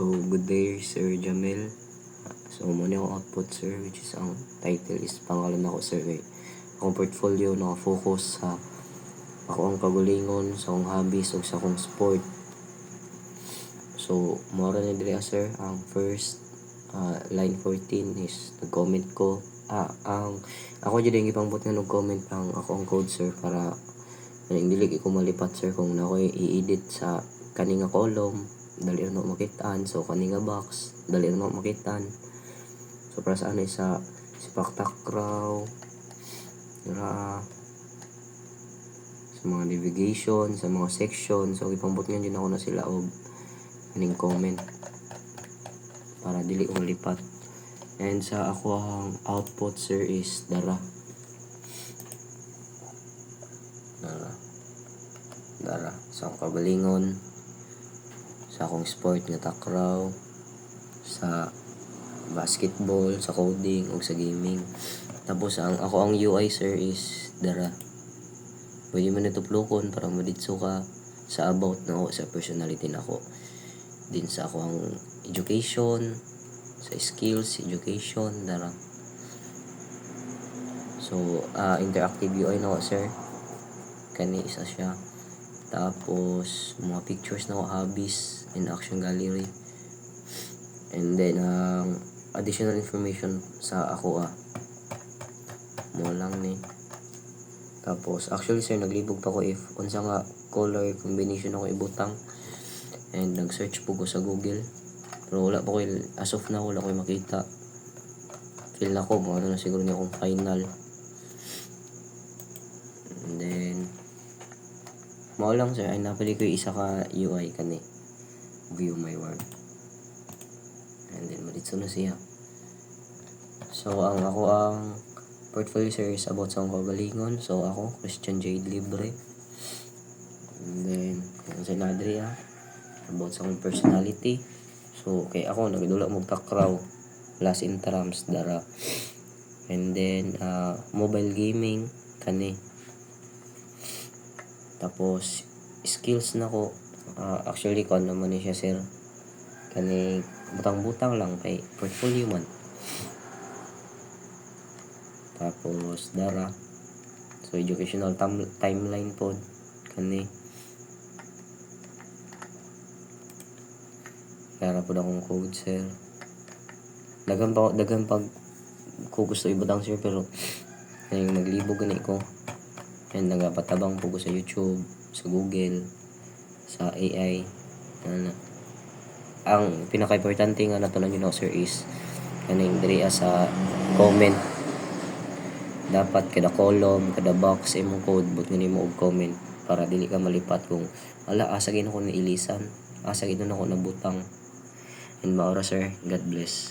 So, good day, Sir Jamel. So, muna yung output, sir, which is ang title is pangalan ako, sir. Akong portfolio nakafocus sa ako ang kagalingon, sa akong hobbies, o sa akong sport. So, mora na diri, sir. Ang first, line 14 is nag-comment ko. Ako dyan yung ipangbot nga nag-comment ang ako ang code, sir, para dili ko malipat, sir, kung na ako i-edit sa kaninga column, dali na makitaan. So, kaninga box, dali na makitaan. So, para sa ano, sa sipak takraw, sa mga navigation, sa mga section. So, ipangbot nga din ako na sila og kaning comment para dili ko malipat. And sa ako ang output, sir, is dara sa akong kagalingon, sa akong sport nga takraw, sa basketball, sa coding, o sa gaming. Tapos ako ang UI, sir, is dara. Pwede mo na tuplukon para maditso ka sa about na ako, sa personality na ako. Din sa ako ang education, sa skills, education, dara. So, interactive UI na ako, sir. Kani isa siya. Tapos, mga pictures na ako, hobbies, and action gallery. And then, additional information sa ako, mo lang ni. Tapos, actually, sir, naglibog pa ko if unsa nga color combination ako ibutang. And nag-search po ko sa Google. Pero wala pa ko, as of now, wala ko makita. Feel na ko, mga na siguro niya akong final. And then, mao lang, sir, ay napili ko yung isa ka UI kani. View my work. And then, maditso na siya. So, ako ang portfolio, sir, is about sa akong kagalingon. So, ako, Christian Jade Libre. And then, kung sa Nadri, about sa akong personality. So, kay ako, nagdula mo takraw. Last in terms, dara. And then, mobile gaming, kani. Tapos, skills na ko. Actually, ko naman siya, sir. Kani, butang-butang lang kay portfolio man. Tapos, dara. So, educational timeline po. Kani. Kaya po na akong code, sir. Dagan pag ko gusto ibutang, sir, pero naglibog gani ko. And nagapatabang po ko sa YouTube, sa Google, sa AI. Ang pinaka-importante nga natunan nyo, sir, is kaning diri sa comment. Dapat kada column, kada box imong code but nimo og comment para dili ka malipat kung asa gid ako nailisan, asa gid ako nabutang. And maura, sir, God bless.